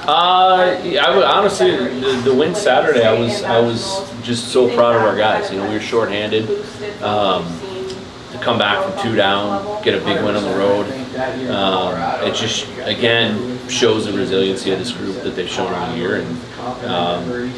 I would honestly, the win Saturday, I was just so proud of our guys. You know, we were shorthanded. To come back from 2 down, get a big win on the road, it just again shows the resiliency of this group that they've shown all year, and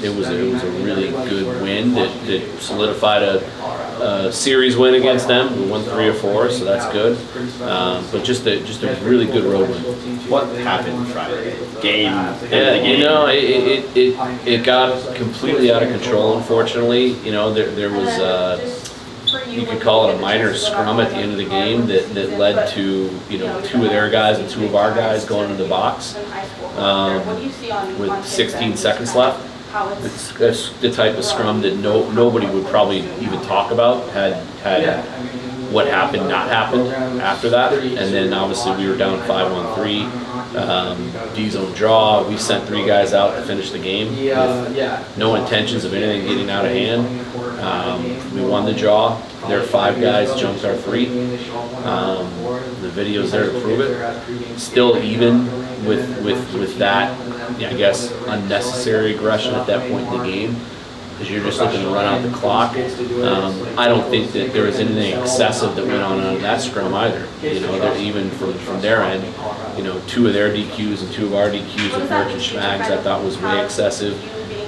it was a really good win that solidified a series win against them. We won 3 or 4, so that's good. But just a really good road win. What happened Friday? Game. Yeah, you know, it got completely out of control. Unfortunately, you know, there was. You could call it a minor scrum at the end of the game that led to, you know, 2 of their guys and 2 of our guys going into the box with 16 seconds left. It's the type of scrum that nobody would probably even talk about had what happened not happened after that. And then obviously we were down 5-on-3, D-zone draw. We sent 3 guys out to finish the game with no intentions of anything getting out of hand. We won the draw. Their 5 guys jumped our 3. The video's there to prove it. Still even with that, I guess, unnecessary aggression at that point in the game, because you're just looking to run out the clock. I don't think that there was anything excessive that went on in that scrum either. You know, even from their end, you know, 2 of their DQs and 2 of our DQs with Merchant Schmags I thought was way excessive.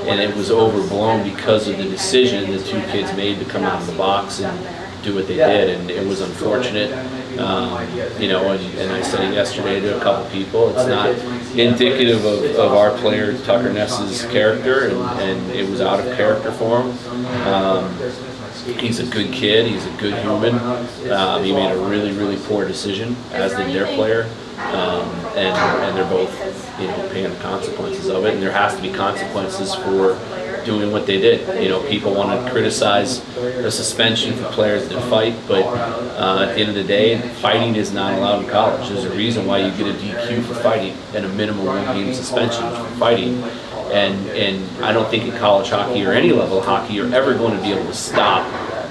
And it was overblown because of the decision the 2 kids made to come out of the box and do what they did, and it was unfortunate. You know, and I said it yesterday to a couple people, it's not indicative of our player Tucker Ness's character, and it was out of character for him. He's a good kid, he's a good human. He made a really, really poor decision, as did their player. And they're both, you know, paying the consequences of it, and there has to be consequences for doing what they did. You know, people want to criticize the suspension for players that fight, but at the end of the day, fighting is not allowed in college. There's a reason why you get a DQ for fighting and a minimum 1-game suspension for fighting. And I don't think in college hockey or any level of hockey you're ever going to be able to stop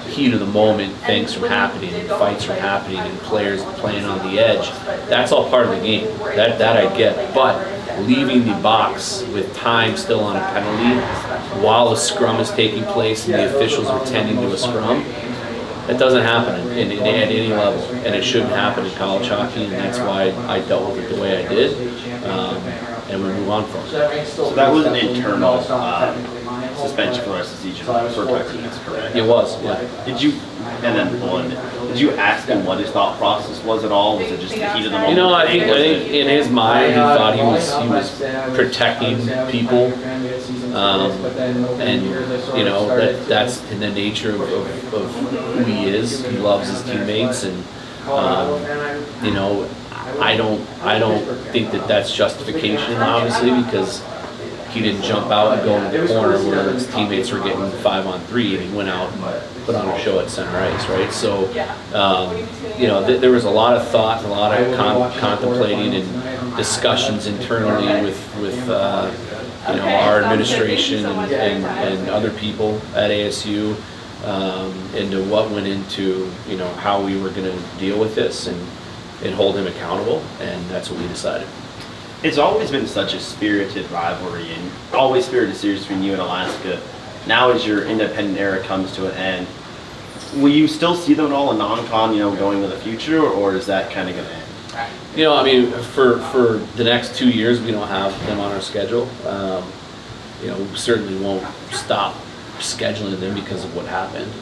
heat of the moment, things from happening, and fights from happening, and players playing on the edge. That's all part of the game. That I get. But leaving the box with time still on a penalty while a scrum is taking place and the officials are tending to a scrum, that doesn't happen at any level, and it shouldn't happen in college hockey, and that's why I dealt with it the way I did, and we move on from it. So that was an internal suspension for the rest of the season for Tucker, correct? It was, yeah. Did you ask him what his thought process was at all? Was it just the heat of the moment? You know, I think in his mind he thought he was protecting people, and you know that's in the nature of who he is. He loves his teammates, and you know, I don't think that that's justification, obviously, because he didn't jump out and go in the corner where his teammates were getting 5-on-3, and he went out and put on a show at center ice, right? So, you know, there was a lot of thought, a lot of contemplating and discussions internally with you know, our administration and other people at ASU into what went into, you know, how we were going to deal with this and hold him accountable, and that's what we decided. It's always been such a spirited rivalry and always spirited series between you and Alaska. Now as your independent era comes to an end, will you still see them at all in non-con, you know, going into the future, or is that kind of going to end? You know, I mean, for the next 2 years, we don't have them on our schedule. You know, we certainly won't stop scheduling them because of what happened.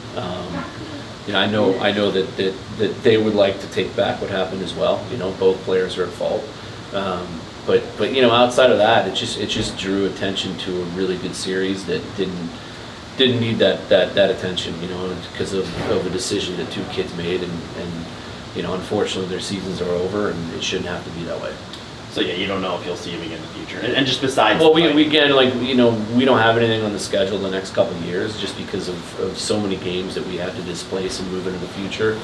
You know, I know that they would like to take back what happened as well. You know, both players are at fault. But you know, outside of that, it just drew attention to a really good series that didn't need that attention, you know, because of a decision that 2 kids made, and you know, unfortunately their seasons are over, and it shouldn't have to be that way. So yeah, you don't know if you'll see him again in the future. And just besides, well, we again, like, you know, we don't have anything on the schedule the next couple of years just because of so many games that we have to displace and move into the future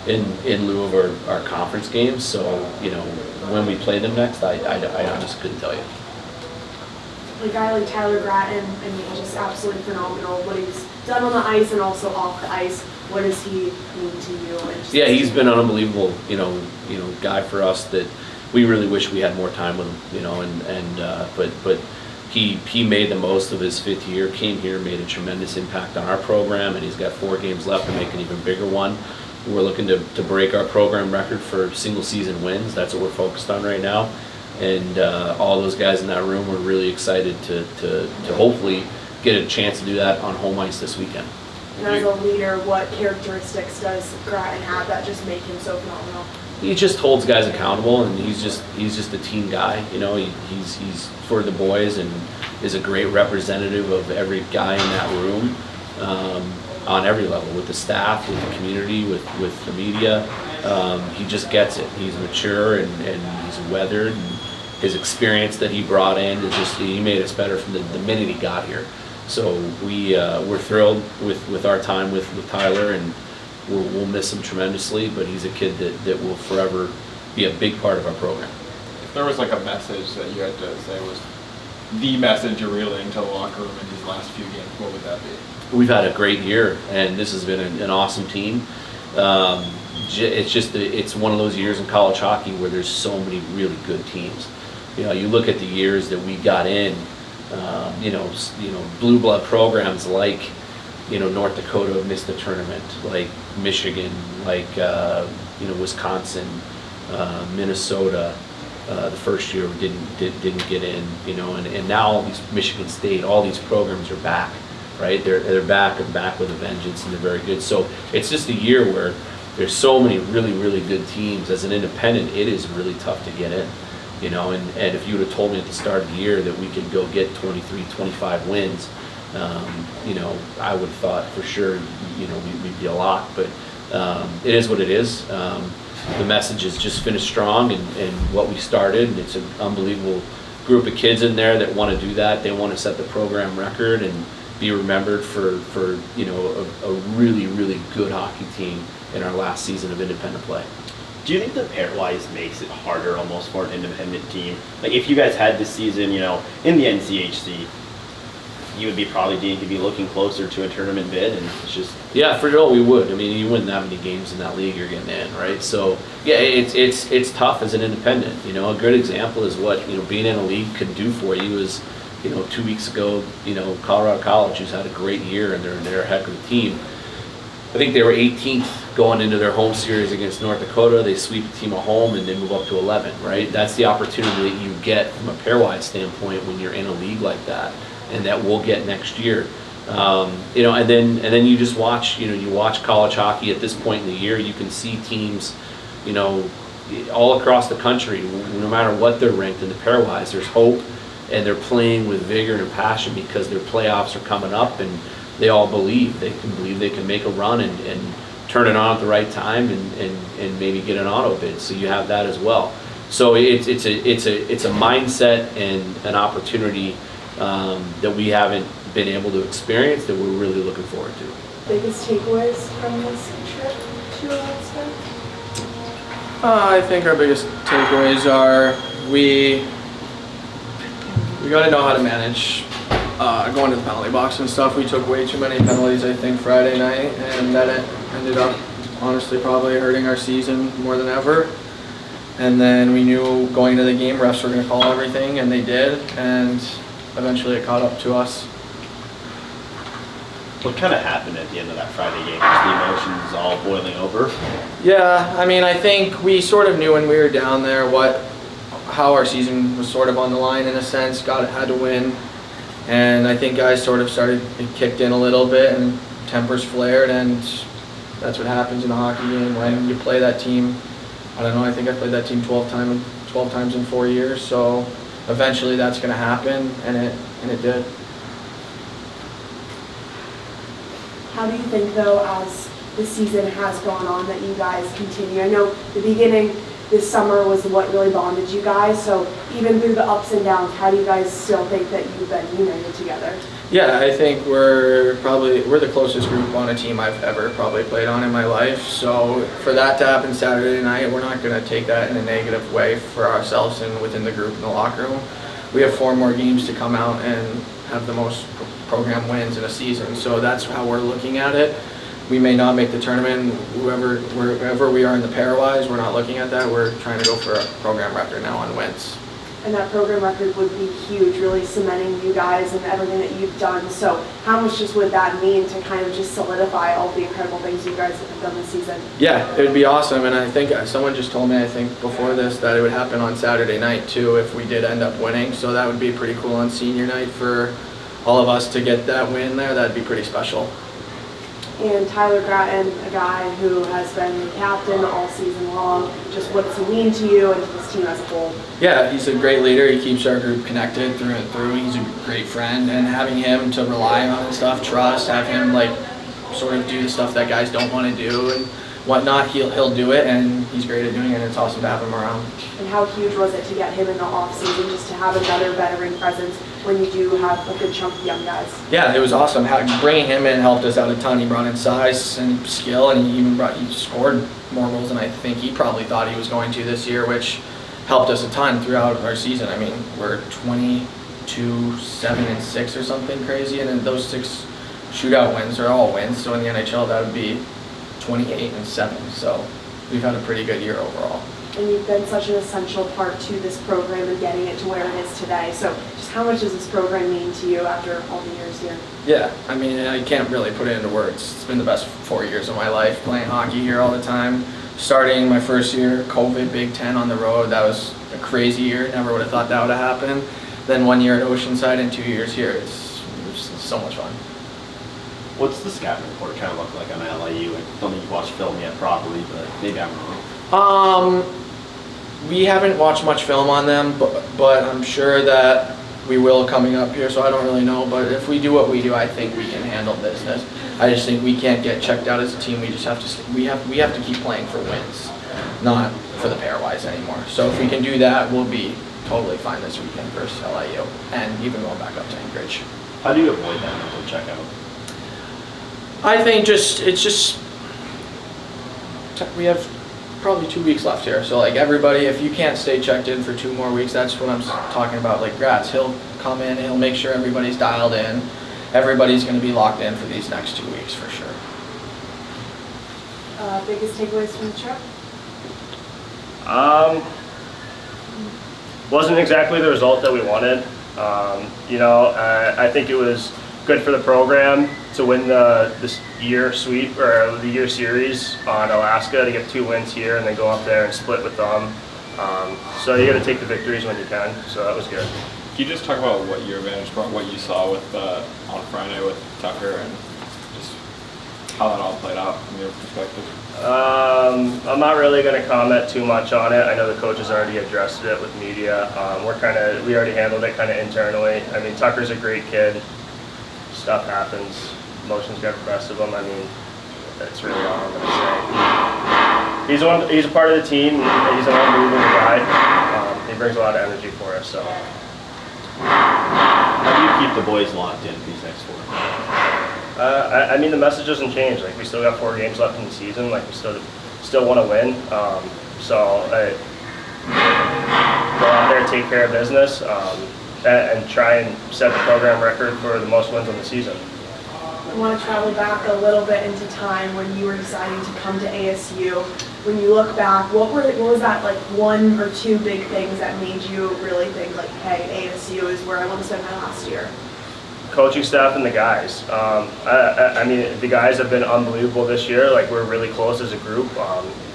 in lieu of our conference games. So, you know, when we play them next, I just couldn't tell you. A guy like Tyler Gratton, I mean, just absolutely phenomenal. What he's done on the ice and also off the ice. What does he mean to you? Yeah, he's been an unbelievable, you know, guy for us that, we really wish we had more time with him, but he made the most of his 5th year, came here, made a tremendous impact on our program, and he's got 4 games left to make an even bigger one. We're looking to break our program record for single season wins. That's what we're focused on right now. And all those guys in that room were really excited to hopefully get a chance to do that on home ice this weekend. And as a leader, what characteristics does Gratton have that just make him so phenomenal? He just holds guys accountable, and he's just a team guy. He's for the boys and is a great representative of every guy in that room, on every level, with the staff, with the community, with the media. He just gets it. He's mature and he's weathered, and his experience that he brought in is just, he made us better from the minute he got here. So we're thrilled with our time with Tyler, and we'll miss him tremendously, but he's a kid that will forever be a big part of our program. If there was like a message that you had to say was the message you're relaying to the locker room in these last few games, what would that be? We've had a great year, and this has been an awesome team. It's one of those years in college hockey where there's so many really good teams. You look at the years that we got in, blue blood programs like, North Dakota missed the tournament, like Michigan, like, Wisconsin, Minnesota, the first year didn't get in, and now all these, Michigan State, all these programs are back, right? They're back with a vengeance, and they're very good. So it's just a year where there's so many really, really good teams. As an independent, it is really tough to get in, and if you would have told me at the start of the year that we could go get 23, 25 wins, I would have thought for sure, we'd be a lot, but it is what it is. The message is just finish strong and what we started, and it's an unbelievable group of kids in there that want to do that. They want to set the program record and be remembered for a really, really good hockey team in our last season of independent play. Do you think the pairwise makes it harder almost for an independent team? Like if you guys had this season, in the NCHC, you would be probably need to be looking closer to a tournament bid, and it's just... Yeah, for sure we would. I mean, you win that many games in that league, you're getting in, right? So, yeah, it's tough as an independent. A good example is what, being in a league could do for you is, 2 weeks ago, Colorado College, who's had a great year, and they're a heck of a team. I think they were 18th going into their home series against North Dakota. They sweep a team at home, and they move up to 11, right? That's the opportunity that you get from a pairwise standpoint when you're in a league like that, and that we'll get next year. And then you just watch, you watch college hockey at this point in the year. You can see teams, all across the country, no matter what they're ranked in the pairwise, there's hope, and they're playing with vigor and passion because their playoffs are coming up, and they all believe they can make a run and turn it on at the right time and maybe get an auto bid. So you have that as well. So it's a mindset and an opportunity that we haven't been able to experience that we're really looking forward to. Biggest takeaways from this trip to Alaska? I think our biggest takeaways are we got to know how to manage going to the penalty box and stuff. We took way too many penalties, I think, Friday night, and that ended up honestly probably hurting our season more than ever. And then we knew going to the game refs were going to call everything, and they did, and eventually it caught up to us. What kind of happened at the end of that Friday game? Just the emotions all boiling over? Yeah, I mean, I think we sort of knew when we were down there how our season was sort of on the line in a sense. Had to win, and I think guys sort of it kicked in a little bit, and tempers flared, and that's what happens in a hockey game when you play that team. I don't know, I think I played that team 12 times in 4 years, so eventually that's going to happen, and it did. How do you think, though, as the season has gone on, that you guys continue? I know the beginning this summer was what really bonded you guys, so even through the ups and downs, how do you guys still think that you've been united together? Yeah, I think we're the closest group on a team I've ever probably played on in my life. So for that to happen Saturday night, we're not going to take that in a negative way for ourselves and within the group in the locker room. We have 4 more games to come out and have the most program wins in a season. So that's how we're looking at it. we may not make the tournament. Wherever we are in the pairwise, we're not looking at that. We're trying to go for a program record now on wins. And that program record would be huge, really cementing you guys and everything that you've done. So how much just would that mean to kind of just solidify all the incredible things you guys have done this season? Yeah, it would be awesome. And I think someone just told me, I think before this, that it would happen on Saturday night too if we did end up winning. So that would be pretty cool on senior night for all of us to get that win there. That'd be pretty special. And Tyler Gratton, a guy who has been the captain all season long, just what's he mean to you and to this team as a whole? Yeah, he's a great leader. He keeps our group connected through and through. He's a great friend, and having him to rely on and stuff, trust, have him like sort of do the stuff that guys don't want to do and whatnot, he'll do it, and he's great at doing it, and it's awesome to have him around. And how huge was it to get him in the off season, just to have another veteran presence when you do have a good chunk of young guys? Yeah, it was awesome. Bringing him in helped us out a ton. He brought in size and skill, and he scored more goals than I think he probably thought he was going to this year, which helped us a ton throughout our season. I mean, we're 22, 7, and 6 or something crazy, and then those 6 shootout wins are all wins. So in the NHL, that would be 28 and 7. So we've had a pretty good year overall. And you've been such an essential part to this program and getting it to where it is today. So just how much does this program mean to you after all the years here? Yeah, I mean, I can't really put it into words. It's been the best 4 years of my life, playing hockey here all the time. Starting my first year, COVID, Big Ten on the road, that was a crazy year. Never would have thought that would have happened. Then 1 year at Oceanside and 2 years here. It's so much fun. What's the scouting report kind of look like on LIU? I don't think you've watched film yet properly, but maybe I'm wrong. We haven't watched much film on them, but I'm sure that we will coming up here, so I don't really know. But if we do what we do, I think we can handle business. I just think we can't get checked out as a team. We just have to we have to keep playing for wins, not for the pairwise anymore. So if we can do that, we'll be totally fine this weekend versus LIU, and even going back up to Anchorage. How do you avoid that mental checkout? I think we have probably 2 weeks left here. So like everybody, if you can't stay checked in for 2 more weeks, that's what I'm talking about. Like Gratz, he'll come in and he'll make sure everybody's dialed in. Everybody's going to be locked in for these next 2 weeks for sure. Biggest takeaways from the trip? Wasn't exactly the result that we wanted. I think it was good for the program to win this year sweep or the year series on Alaska, to get 2 wins here and then go up there and split with them. So you got to take the victories when you can. So that was good. Can you just talk about what your vantage point, what you saw with on Friday with Tucker, and just how that all played out from your perspective? I'm not really going to comment too much on it. I know the coaches already addressed it with media. We already handled it kind of internally. I mean, Tucker's a great kid. Stuff happens. Emotions get the best of him. I mean, that's really all I'm going to say. He's a part of the team. He's an unbelievable guy. He brings a lot of energy for us. So. How do you keep the boys locked in these next 4? I mean, the message doesn't change. Like, we still got 4 games left in the season. Like, we still want to win. So go out there, take care of business, and try and set the program record for the most wins in the season. I want to travel back a little bit into time when you were deciding to come to ASU. When you look back, what was that like 1 or 2 big things that made you really think like, hey, ASU is where I want to spend my last year? Coaching staff and the guys. I mean, the guys have been unbelievable this year. Like, we're really close as a group.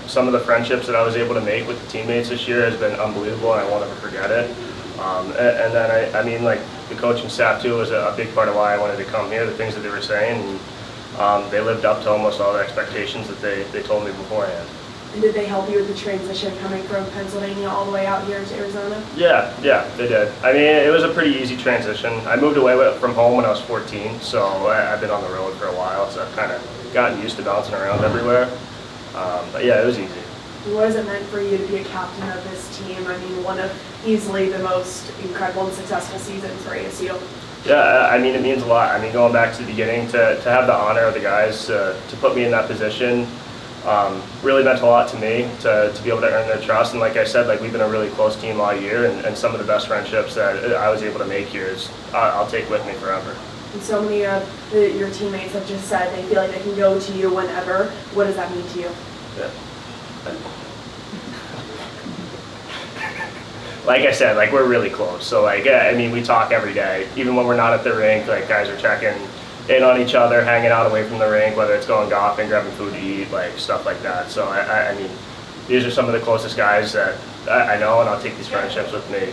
Some of the friendships that I was able to make with the teammates this year has been unbelievable, and I won't ever forget it. And then I mean, like, the coaching staff too was a big part of why I wanted to come here. The things that they were saying, and they lived up to almost all the expectations that they told me beforehand. And did they help you with the transition coming from Pennsylvania all the way out here to Arizona? Yeah, they did. I mean, it was a pretty easy transition. I moved away from home when I was 14, so I've been on the road for a while, so I've kind of gotten used to bouncing around everywhere. But yeah, it was easy. What has it meant for you to be a captain of this team? I mean, one of easily the most incredible and successful seasons for ASU. Yeah, I mean, it means a lot. I mean, going back to the beginning, to have the honor of the guys to put me in that position really meant a lot to me, to be able to earn their trust. And like I said, like, we've been a really close team all year, and some of the best friendships that I was able to make here I'll take with me forever. And so many of your teammates have just said they feel like they can go to you whenever. What does that mean to you? Yeah. Like I said, like we're really close. So like, I mean, we talk every day. Even when we're not at the rink, like guys are checking in on each other, hanging out away from the rink, whether it's going golfing, grabbing food to eat, like stuff like that. So I mean, these are some of the closest guys that I know, and I'll take these friendships with me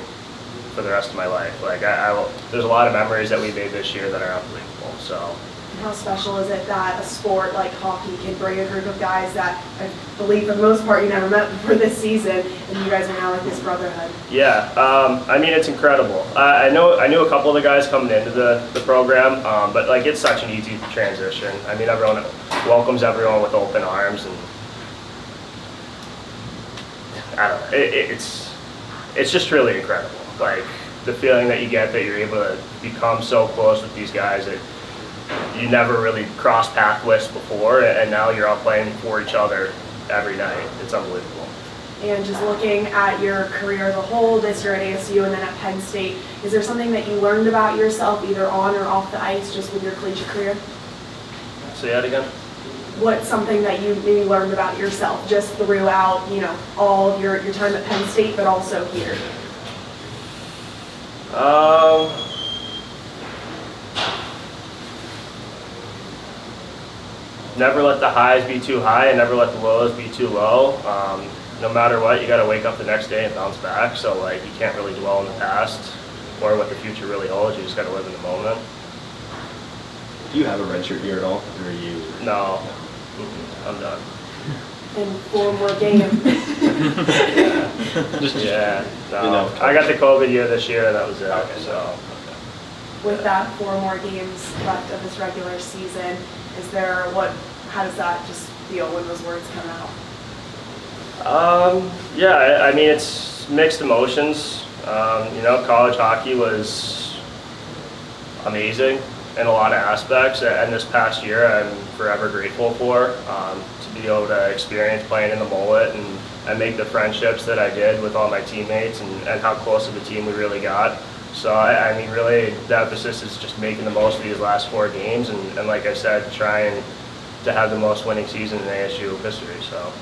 for the rest of my life. Like there's a lot of memories that we made this year that are unbelievable. So. How special is it that a sport like hockey can bring a group of guys that I believe for the most part you never met before this season, and you guys are now like this brotherhood? Yeah, I mean it's incredible. I knew a couple of the guys coming into the program, but like it's such an easy transition. I mean everyone welcomes everyone with open arms, and I don't know, it's just really incredible. Like the feeling that you get that you're able to become so close with these guys that you never really crossed paths with before, and now you're all playing for each other every night. It's unbelievable. And just looking at your career as a whole, this year at ASU and then at Penn State, is there something that you learned about yourself either on or off the ice just with your collegiate career? Say that again? What's something that you maybe learned about yourself just throughout, you know, all of your time at Penn State, but also here? Never let the highs be too high and never let the lows be too low. No matter what, you got to wake up the next day and bounce back. So like you can't really dwell in the past or what the future really holds. You just got to live in the moment. Do you have a red shirt here at all, or are you? No, I'm done. And 4 more games. Yeah, no. Enough. I got the COVID year this year and that was it. So. With that 4 more games left of this regular season, how does that just feel when those words come out? Yeah, I mean, it's mixed emotions. You know, college hockey was amazing in a lot of aspects, and this past year I'm forever grateful for, to be able to experience playing in the mullet and make the friendships that I did with all my teammates and how close of a team we really got. So I mean, really, the emphasis is just making the most of these last 4 games, and like I said, trying to have the most winning season in ASU history. So.